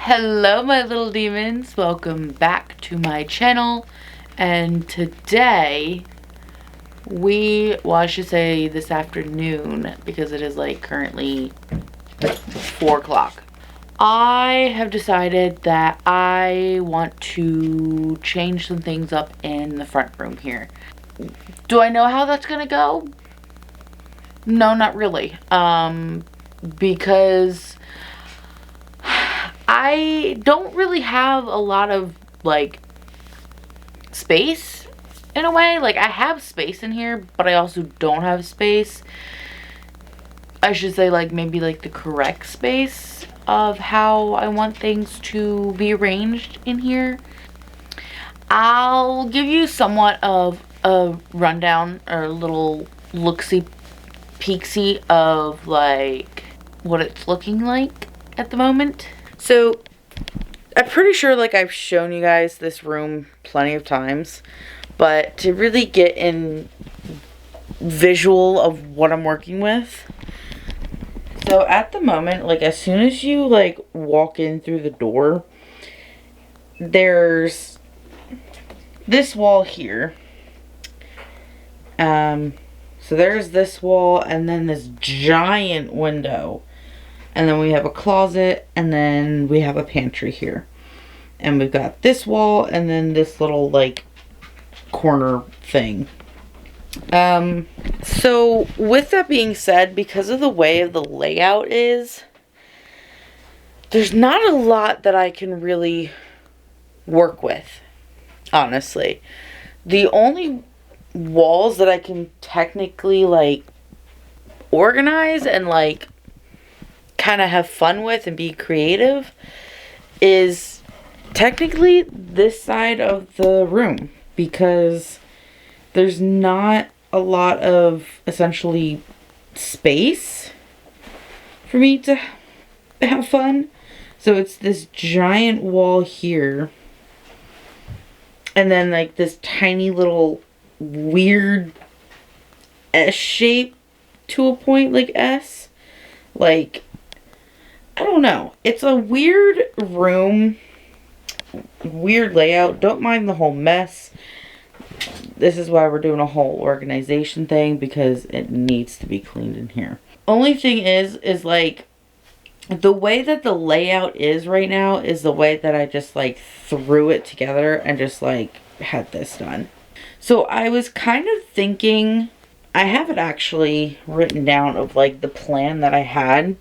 Hello my little demons, welcome back to my channel. And today I should say this afternoon, because it is like currently 4 o'clock. I have decided that I want to change some things up in the front room here. Do I know how that's gonna go? No, not really. Because I don't really have a lot of like space in a way. Like, I have space in here, but I also don't have space. I should say, like, maybe like the correct space of how I want things to be arranged in here. I'll give you somewhat of a rundown or a little look-see peeksy of like what it's looking like at the moment. So I'm pretty sure like I've shown you guys this room plenty of times, but to really get in visual of what I'm working with. So at the moment, like as soon as you like walk in through the door, there's this wall here. So there's this wall and then this giant window. And then we have a closet, and then we have a pantry here. And we've got this wall, and then this little, like, corner thing. So, with that being said, because of the way the layout is, there's not a lot that I can really work with, honestly. The only walls that I can technically, like, organize and, like, kind of have fun with and be creative is technically this side of the room, because there's not a lot of essentially space for me to have fun. So it's this giant wall here, and then like this tiny little weird S shape to a point, like S, like I don't know. It's a weird room. Weird layout. Don't mind the whole mess. This is why we're doing a whole organization thing, because it needs to be cleaned in here. Only thing is like the way that the layout is right now is the way that I just like threw it together and just like had this done. So I was kind of thinking, I have it actually written down of like the plan that I had,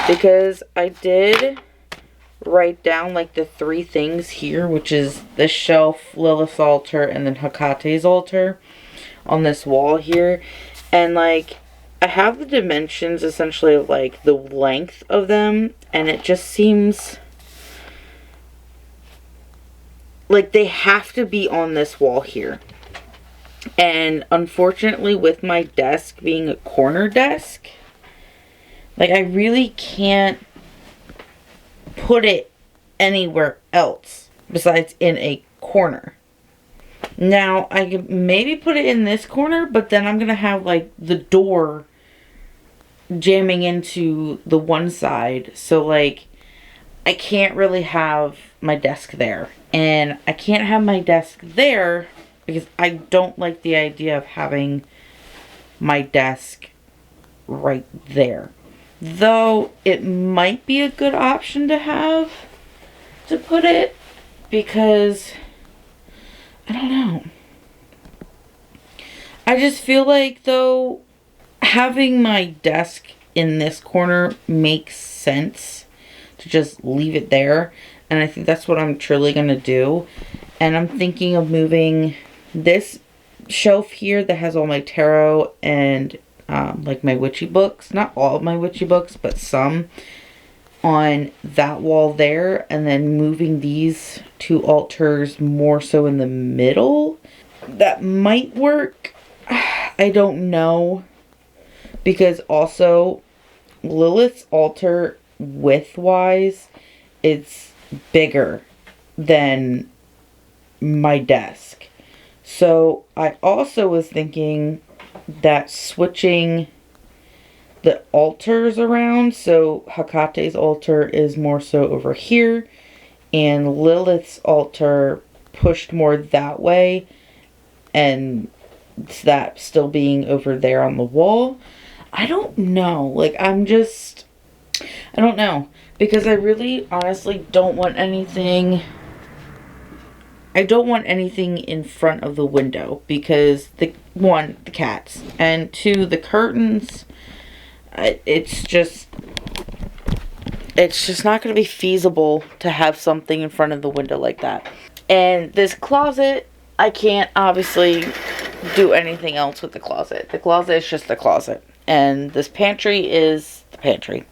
because I did write down like the 3 things here, which is the shelf, Lilith's altar, and then Hekate's altar on this wall here. And like I have the dimensions essentially of like the length of them, and it just seems like they have to be on this wall here. And unfortunately, with my desk being a corner desk, like I really can't put it anywhere else besides in a corner. Now, I could maybe put it in this corner, but then I'm going to have like the door jamming into the one side. So like I can't really have my desk there. And I can't have my desk there because I don't like the idea of having my desk right there. Though it might be a good option to have to put it, because I don't know. I just feel like though having my desk in this corner makes sense to just leave it there. And I think that's what I'm truly going to do. And I'm thinking of moving this shelf here that has all my tarot and like my witchy books, not all of my witchy books, but some, on that wall there, and then moving these 2 altars more so in the middle. That might work. I don't know, because also Lilith's altar width-wise, it's bigger than my desk. So I also was thinking that switching the altars around, so Hekate's altar is more so over here, and Lilith's altar pushed more that way, and that still being over there on the wall. I don't know. Like, I don't know. Because I really honestly don't want anything. I don't want anything in front of the window because the cats, and two, the curtains. It's just not going to be feasible to have something in front of the window like that. And this closet, I can't obviously do anything else with the closet. The closet is just the closet. And this pantry is the pantry.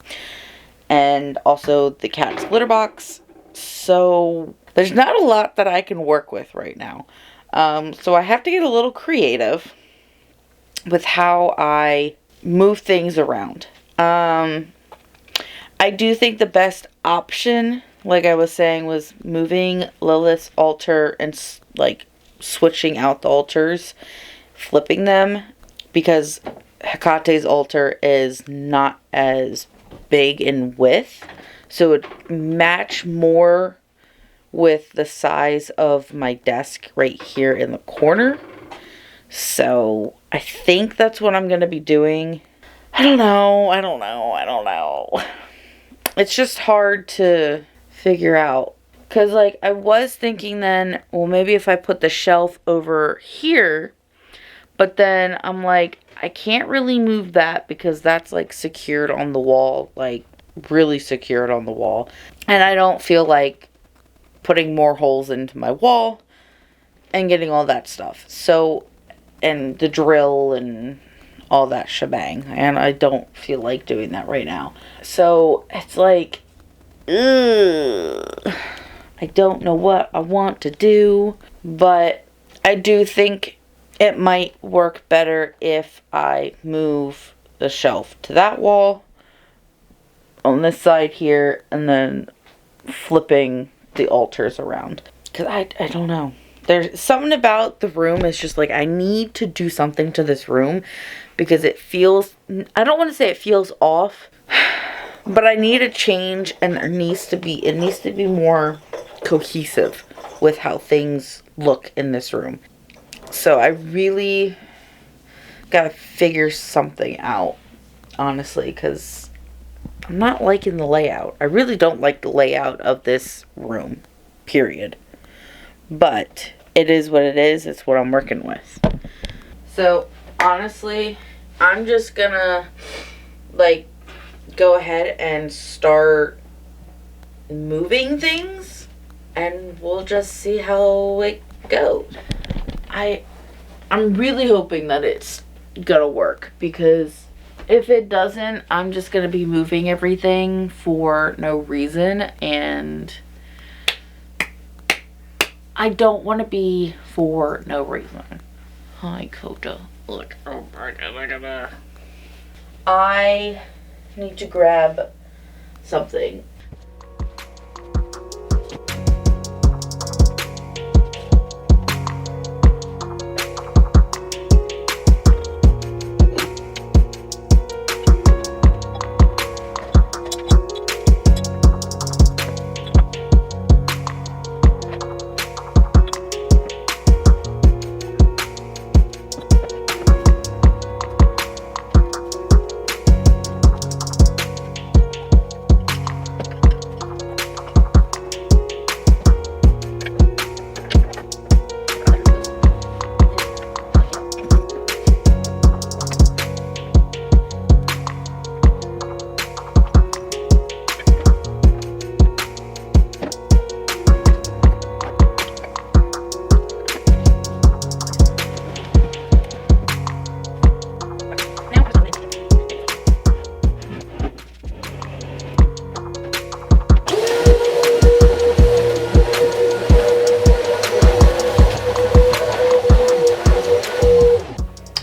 And also the cat's litter box. So there's not a lot that I can work with right now. So I have to get a little creative with how I move things around. I do think the best option, like I was saying, was moving Lilith's altar and like switching out the altars, flipping them, because Hecate's altar is not as big in width, so it would match more with the size of my desk right here in the corner. So I think that's what I'm going to be doing. I don't know. It's just hard to figure out. Because, like, I was thinking then, well, maybe if I put the shelf over here. But then I'm like, I can't really move that because that's, like, secured on the wall. Like, really secured on the wall. And I don't feel like putting more holes into my wall and getting all that stuff. So, and the drill and all that shebang. And I don't feel like doing that right now. So, it's like, ugh. I don't know what I want to do. But I do think it might work better if I move the shelf to that wall on this side here and then flipping the altars around. Because I don't know. There's something about the room is just like, I need to do something to this room because it feels, I don't want to say it feels off, but I need a change, and it needs to be more cohesive with how things look in this room. So I really gotta figure something out, honestly, because I'm not liking the layout. I really don't like the layout of this room, period. But it is what it is. It's what I'm working with. So, honestly, I'm just gonna, like, go ahead and start moving things, and we'll just see how it goes. I'm really hoping that it's gonna work, because if it doesn't, I'm just gonna be moving everything for no reason, and I don't want to be for no reason. Hi, Kota. Look at that. I need to grab something.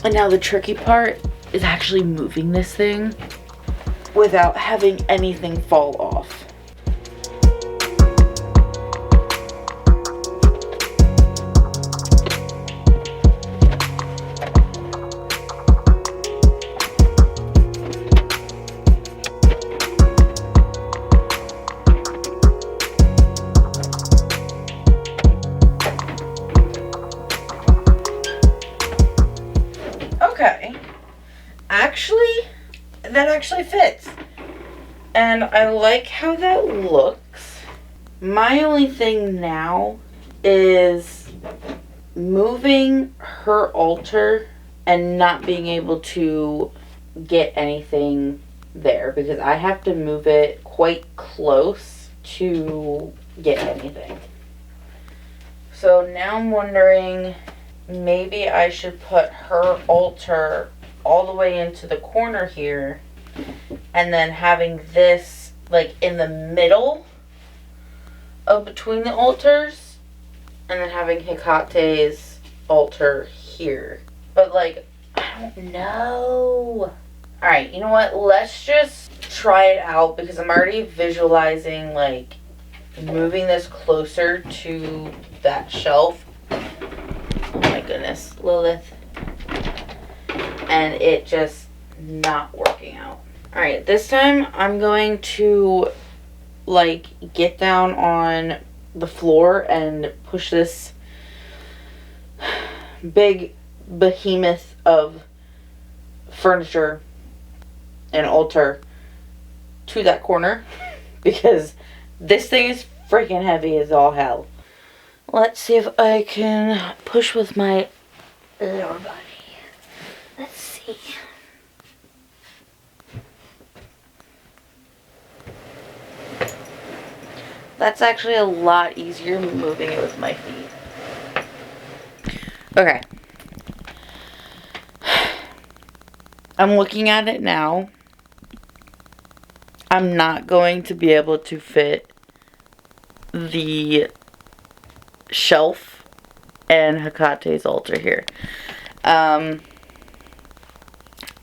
And now the tricky part is actually moving this thing without having anything fall off. Okay. Actually, that actually fits. And I like how that looks. My only thing now is moving her altar and not being able to get anything there, because I have to move it quite close to get anything. So now I'm wondering, maybe I should put her altar all the way into the corner here, and then having this like in the middle of between the altars, and then having Hekate's altar here. But like, I don't know. Alright, you know what? Let's just try it out, because I'm already visualizing like moving this closer to that shelf. Oh my goodness, Lilith. And it just not working out. Alright, this time I'm going to like get down on the floor and push this big behemoth of furniture and altar to that corner, because this thing is freaking heavy as all hell. Let's see if I can push with my lower body. Let's see. That's actually a lot easier moving it with my feet. Okay. I'm looking at it now. I'm not going to be able to fit the shelf and Hekate's altar here.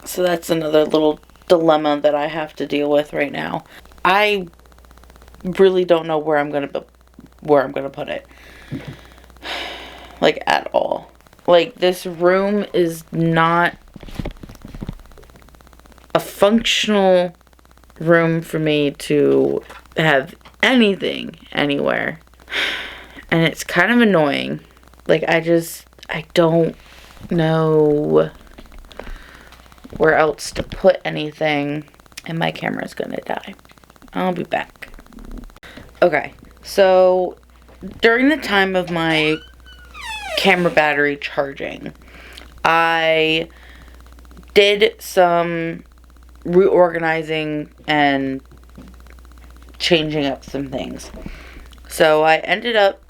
So that's another little dilemma that I have to deal with right now. I really don't know where I'm gonna put it, like, at all. Like, this room is not a functional room for me to have anything anywhere, and it's kind of annoying. Like, I don't know where else to put anything, and my camera's gonna die. I'll be back. Okay, so during the time of my camera battery charging, I did some reorganizing and changing up some things. So I ended up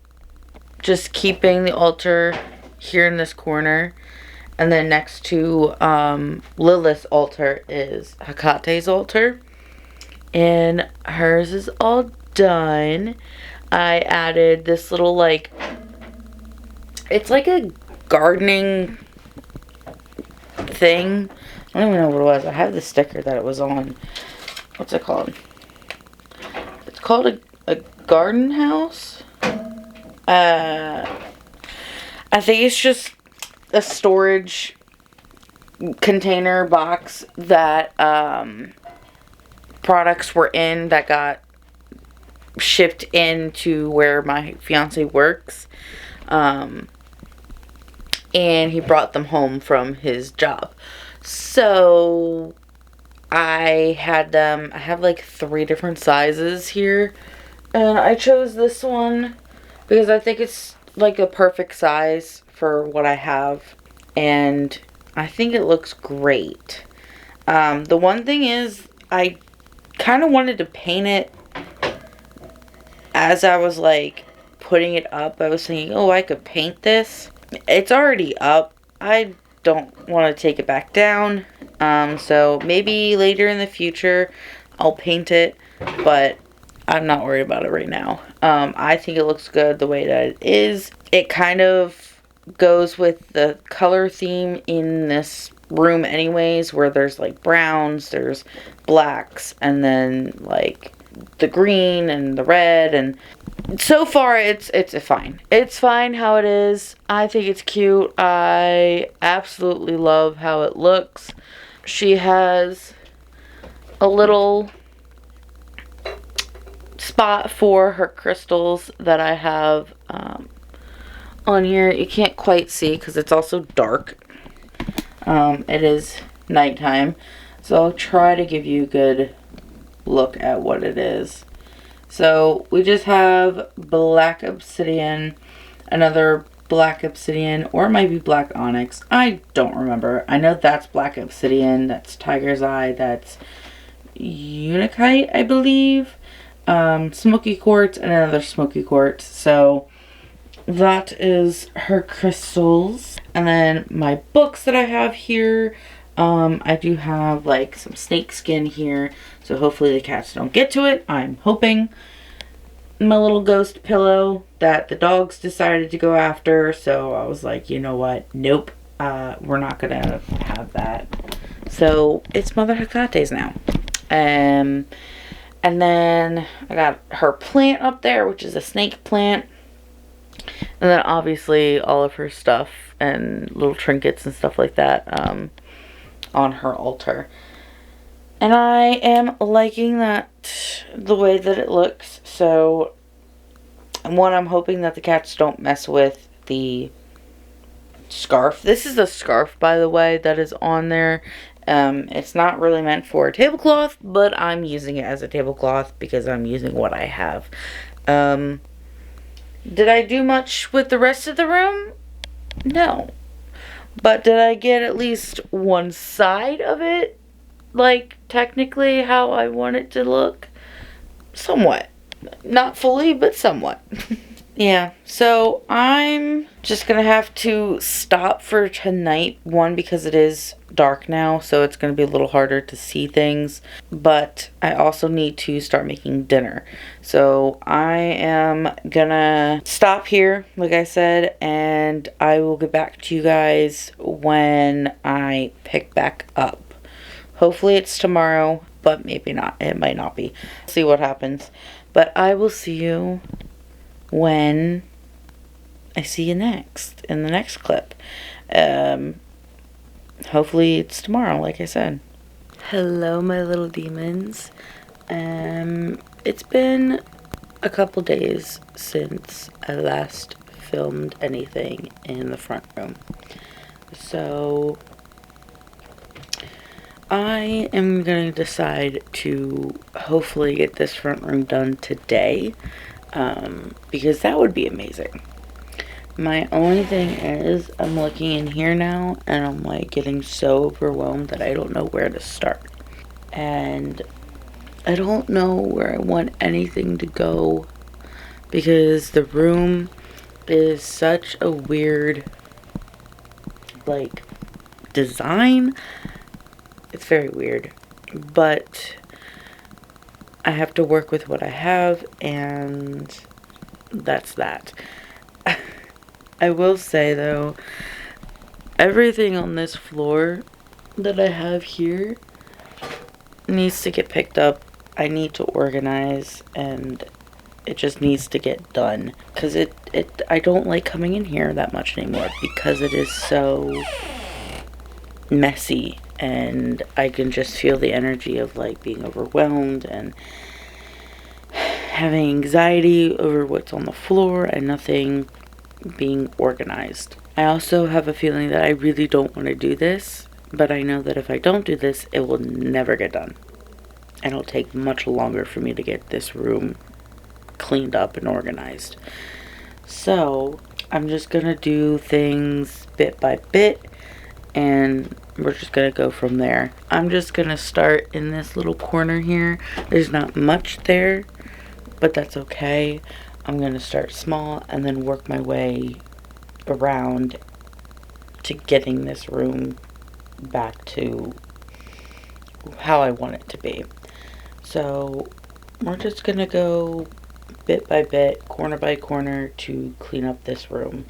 just keeping the altar here in this corner, and then next to Lilith's altar is Hekate's altar, and hers is all done. I added this little, like, it's like a gardening thing. I don't even know what it was. I have the sticker that it was on. What's it called? It's called a garden house. I think it's just a storage container box that products were in that got shipped into where my fiance works. And he brought them home from his job. So I have like 3 different sizes here, and I chose this one because I think it's like a perfect size for what I have, and I think it looks great. The one thing is, I kind of wanted to paint it as I was like putting it up. I was thinking, oh, I could paint this. It's already up. I don't want to take it back down. So maybe later in the future I'll paint it, but I'm not worried about it right now. I think it looks good the way that it is. It kind of goes with the color theme in this room anyways, where there's like browns, there's blacks, and then like the green and the red, and so far it's fine. It's fine how it is. I think it's cute. I absolutely love how it looks. She has a little spot for her crystals that I have on here. You can't quite see because it's also dark. It is nighttime, so I'll try to give you a good look at what it is. So we just have black obsidian, another black obsidian, or it might be black onyx. I don't remember. I know that's black obsidian, that's tiger's eye, that's unikite, I believe. Smoky quartz and another smoky quartz. So that is her crystals. And then my books that I have here. I do have like some snake skin here, so hopefully the cats don't get to it. I'm hoping. My little ghost pillow that the dogs decided to go after, so I was like, you know what? Nope. We're not gonna have that. So it's Mother Hecate's now. And then I got her plant up there, which is a snake plant. And then obviously all of her stuff and little trinkets and stuff like that on her altar. And I am liking that, the way that it looks. So, one, I'm hoping that the cats don't mess with the scarf. This is a scarf, by the way, that is on there. It's not really meant for a tablecloth, but I'm using it as a tablecloth because I'm using what I have. Did I do much with the rest of the room? No. But did I get at least one side of it, like, technically how I want it to look? Somewhat. Not fully, but somewhat. Yeah, so I'm just gonna have to stop for tonight. One, because it is dark now, so it's gonna be a little harder to see things. But I also need to start making dinner. So I am gonna stop here, like I said, and I will get back to you guys when I pick back up. Hopefully it's tomorrow, but maybe not. It might not be. See what happens. But I will see you when I see you next, in the next clip. Hopefully it's tomorrow, like I said. Hello, my little demons. It's been a couple days since I last filmed anything in the front room. So I am going to decide to hopefully get this front room done today, because that would be amazing. My only thing is, I'm looking in here now, and I'm like getting so overwhelmed that I don't know where to start. And I don't know where I want anything to go, because the room is such a weird, like, design. It's very weird, but I have to work with what I have, and that's that. I will say, though, everything on this floor that I have here needs to get picked up. I need to organize, and it just needs to get done, because I don't like coming in here that much anymore, because it is so messy. And I can just feel the energy of like being overwhelmed and having anxiety over what's on the floor and nothing being organized. I also have a feeling that I really don't want to do this, but I know that if I don't do this, it will never get done. And it'll take much longer for me to get this room cleaned up and organized. So I'm just gonna do things bit by bit, and we're just gonna go from there. I'm just gonna start in this little corner here. There's not much there, but that's okay. I'm gonna start small and then work my way around to getting this room back to how I want it to be. So we're just gonna go bit by bit, corner by corner, to clean up this room.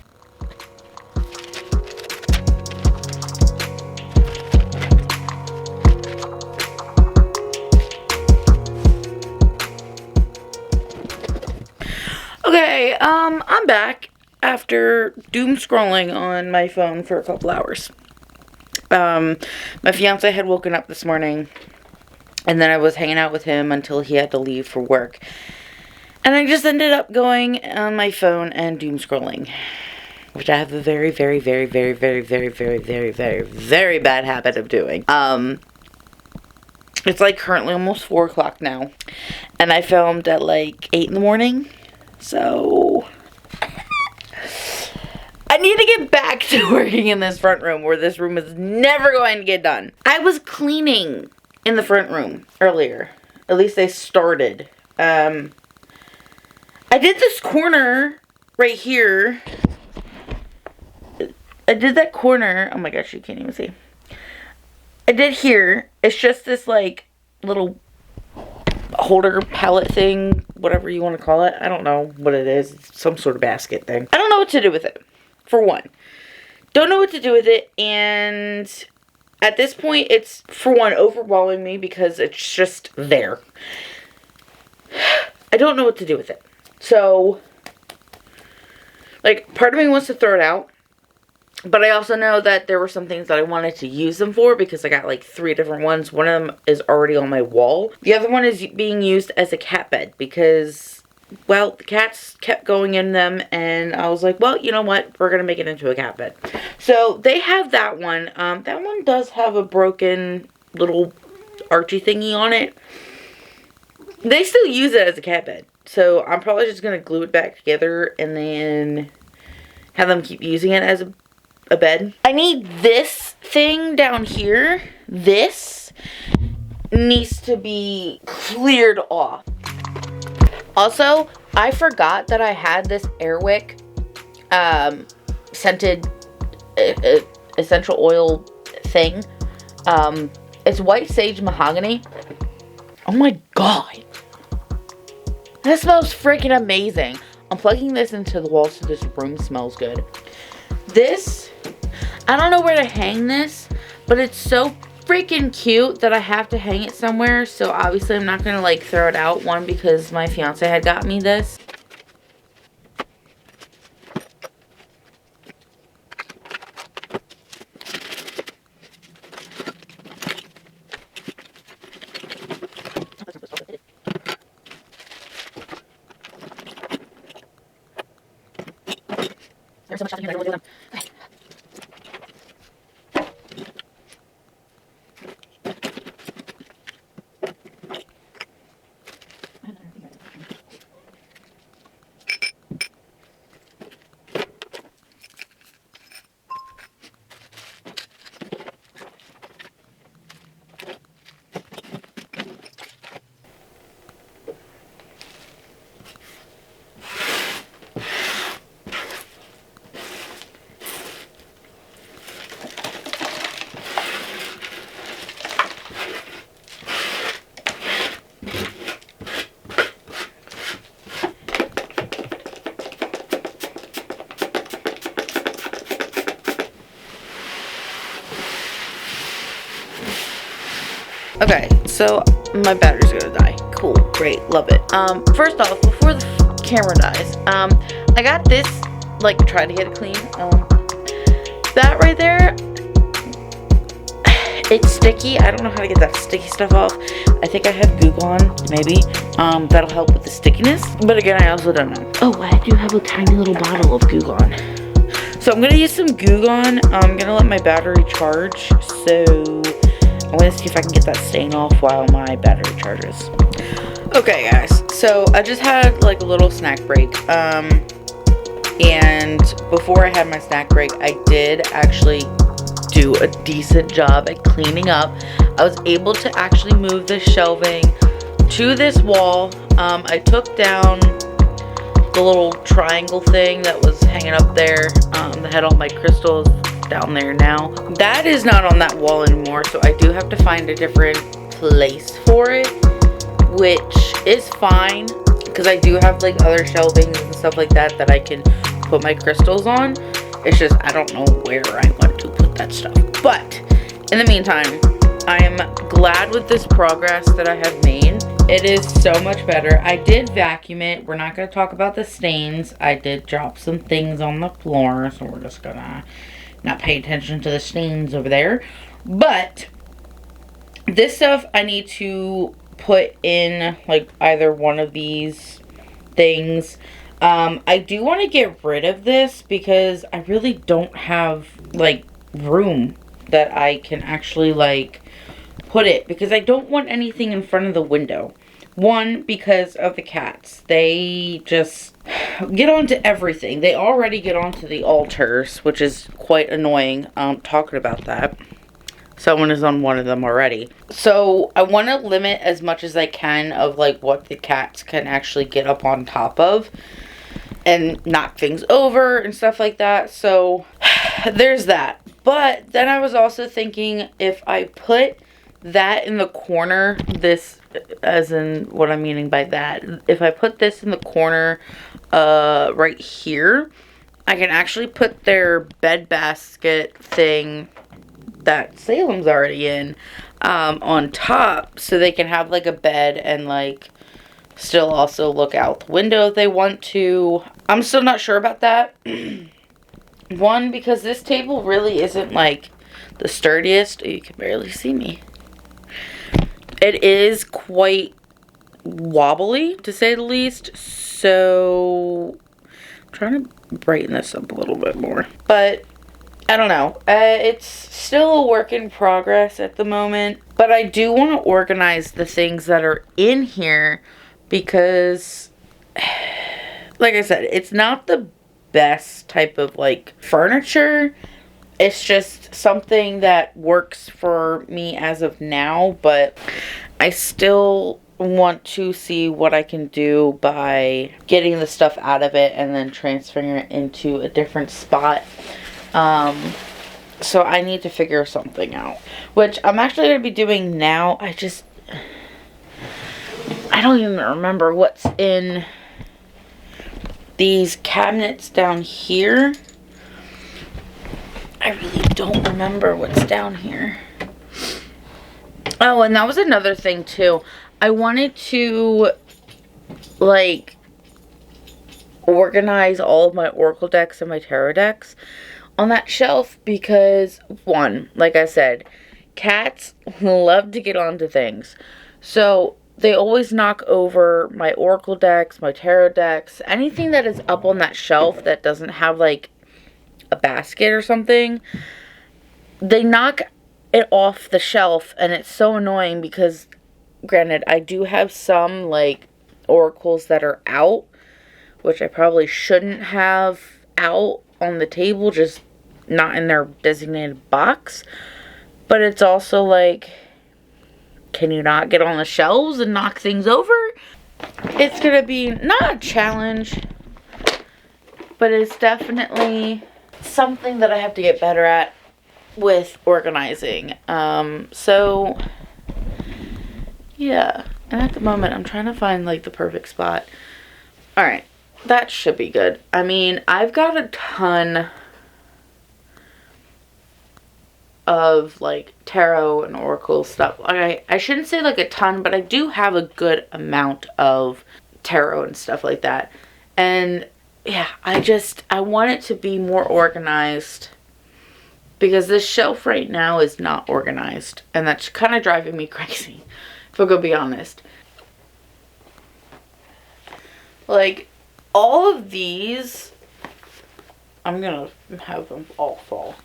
Okay, I'm back after doom scrolling on my phone for a couple hours. My fiance had woken up this morning, and then I was hanging out with him until he had to leave for work. And I just ended up going on my phone and doom scrolling. which I have a very, very, very, very, very, very, very, very, very, very bad habit of doing. It's like currently almost 4 o'clock now, and I filmed at like 8 in the morning, so I need to get back to working in this front room, where this room is never going to get done. I was cleaning in the front room earlier. At least I started. I did this corner right here. I did that corner. Oh my gosh, you can't even see. I did here. It's just this like little holder pallet thing, whatever you want to call it. I don't know what it is. It's some sort of basket thing. I don't know what to do with it, for one. Don't know what to do with it, and at this point, it's, for one, overwhelming me because it's just there. I don't know what to do with it. So, like, part of me wants to throw it out. But I also know that there were some things that I wanted to use them for, because I got like 3 different ones. One of them is already on my wall. The other one is being used as a cat bed because, well, the cats kept going in them, and I was like, well, you know what? We're going to make it into a cat bed. So they have that one. That one does have a broken little archy thingy on it. They still use it as a cat bed. So I'm probably just going to glue it back together and then have them keep using it as a bed. I need this thing down here. This needs to be cleared off. Also, I forgot that I had this Airwick scented essential oil thing. It's white sage mahogany. Oh my god. That smells freaking amazing. I'm plugging this into the wall so this room smells good. This, I don't know where to hang this, but it's so freaking cute that I have to hang it somewhere. So obviously I'm not going to like throw it out. One, because my fiance had got me this. There's so much stuff in here that I really do them. Okay. Okay, so my battery's gonna die. Cool, great, love it. First off, before the camera dies, I got this, like, try to get it clean. That right there, it's sticky. I don't know how to get that sticky stuff off. I think I have Goo Gone, maybe. That'll help with the stickiness. But again, I also don't know. Oh, I do have a tiny little bottle of Goo Gone. So I'm gonna use some Goo Gone. I'm gonna let my battery charge. So I'm gonna see if I can get that stain off while my battery charges. Okay, guys. So I just had like a little snack break. And before I had my snack break, I did actually do a decent job at cleaning up. I was able to actually move this shelving to this wall. I took down the little triangle thing that was hanging up there that had all my crystals down there now. That is not on that wall anymore, so I do have to find a different place for it, which is fine because I do have like other shelvings and stuff like that that I can put my crystals on. It's just I don't know where I want to put that stuff. But in the meantime, I am glad with this progress that I have made. It is so much better. I did vacuum it. We're not going to talk about the stains. I did drop some things on the floor, so we're just going to not pay attention to the stains over there. But this stuff I need to put in like either one of these things. I do want to get rid of this because I really don't have, like, room that I can actually, like, put it. Because I don't want anything in front of the window. One, because of the cats. They just get onto everything. They already get onto the altars, which is quite annoying, talking about that. Someone is on one of them already. So I want to limit as much as I can of, like, what the cats can actually get up on top of and knock things over and stuff like that. So there's that. But then I was also thinking, if I put that in the corner, this, as in what I'm meaning by that, if I put this in the corner right here, I can actually put their bed basket thing that Salem's already in on top, so they can have, like, a bed and, like, still also look out the window if they want to. I'm still not sure about that. One, because this table really isn't, like, the sturdiest. You can barely see me. It is quite wobbly, to say the least. So I'm trying to brighten this up a little bit more. But I don't know. It's still a work in progress at the moment. But I do want to organize the things that are in here because, like I said, it's not the best type of, like, furniture. It's just something that works for me as of now, but I still want to see what I can do by getting the stuff out of it and then transferring it into a different spot. So I need to figure something out, which I'm actually going to be doing now. I don't even remember what's in these cabinets down here. I really don't remember what's down here. Oh, and that was another thing too. I wanted to, like, organize all of my oracle decks and my tarot decks on that shelf because, one, like I said, cats love to get onto things. So they always knock over my oracle decks, my tarot decks, anything that is up on that shelf that doesn't have, like, a basket or something. They knock it off the shelf, and it's so annoying because, granted, I do have some, like, oracles that are out, which I probably shouldn't have out on the table, just not in their designated box. But it's also like, can you not get on the shelves and knock things over? It's gonna be not a challenge, but it's definitely something that I have to get better at with organizing. So yeah, and at the moment I'm trying to find, like, the perfect spot. Alright, that should be good. I mean, I've got a ton of, like, tarot and oracle stuff. I shouldn't say, like, a ton, but I do have a good amount of tarot and stuff like that. And yeah, I want it to be more organized because this shelf right now is not organized, and that's kind of driving me crazy, if I'm gonna be honest. Like, all of these, I'm gonna have them all fall.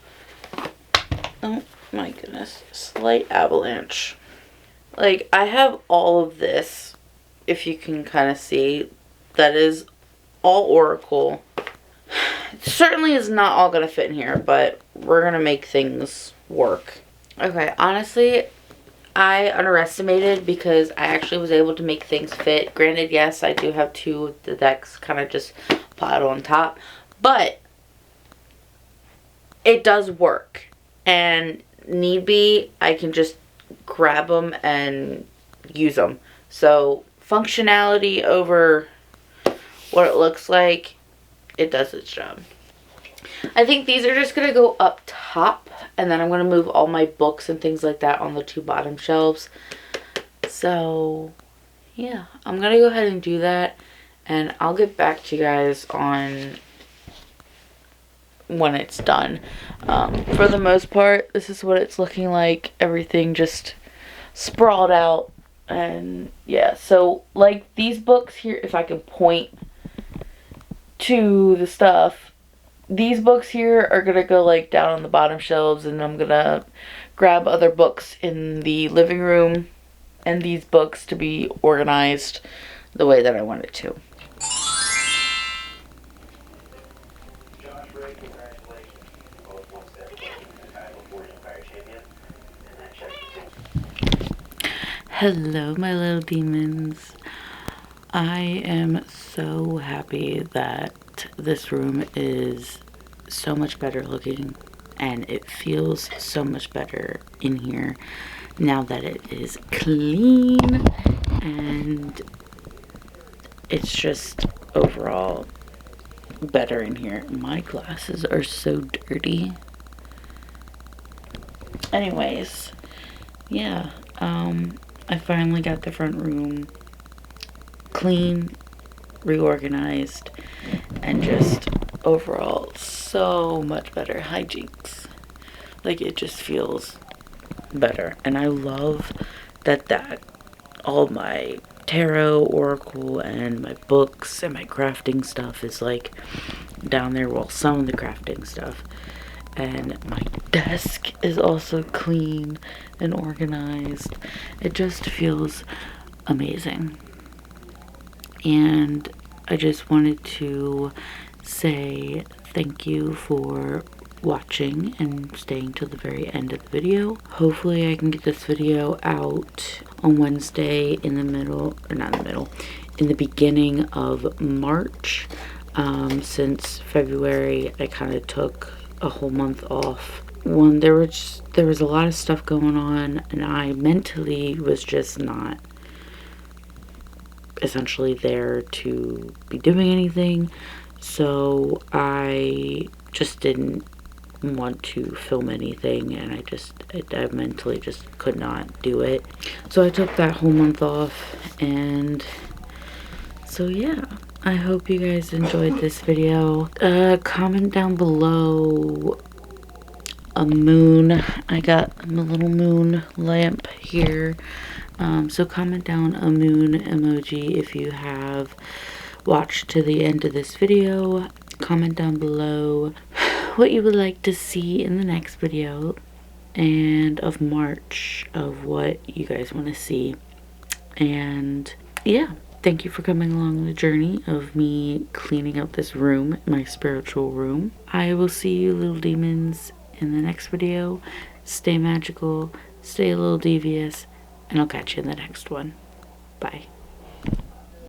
Oh my goodness, slight avalanche. Like, I have all of this, if you can kind of see, that is all oracle. It certainly is not all gonna fit in here, but we're gonna make things work. Okay, honestly, I underestimated because I actually was able to make things fit. Granted, yes, I do have two of the decks kind of just piled on top, but it does work. And need be, I can just grab them and use them. So functionality over what it looks like, it does its job. I think these are just going to go up top, and then I'm going to move all my books and things like that on the two bottom shelves. So yeah, I'm going to go ahead and do that, and I'll get back to you guys on when it's done. For the most part, this is what it's looking like. Everything just sprawled out, and yeah, so like these books here, if I can point, to the stuff, these books here are gonna go like down on the bottom shelves, and I'm gonna grab other books in the living room and these books to be organized the way that I want it to. Hello, my little demons. I am so happy that this room is so much better looking, and it feels so much better in here now that it is clean, and it's just overall better in here. My glasses are so dirty. Anyways, yeah, I finally got the front room clean, reorganized, and just overall so much better. Hijinks. Like, it just feels better. And I love that all my tarot, oracle, and my books and my crafting stuff is like down there. Well, some of the crafting stuff. And my desk is also clean and organized. It just feels amazing. And I just wanted to say thank you for watching and staying till the very end of the video. Hopefully I can get this video out on Wednesday in the middle, or not in the middle, in the beginning of March. Since February I kind of took a whole month off. There was a lot of stuff going on, and I mentally was just not essentially there to be doing anything, so I just didn't want to film anything, and I mentally just could not do it. So I took that whole month off, and so yeah, I hope you guys enjoyed this video. Comment down below a moon. I got a little moon lamp here. So comment down a moon emoji if you have watched to the end of this video. Comment down below what you would like to see in the next video and of March, of what you guys want to see. And yeah, thank you for coming along the journey of me cleaning up this room, my spiritual room. I will see you little demons in the next video. Stay magical, stay a little devious, and I'll catch you in the next one. Bye.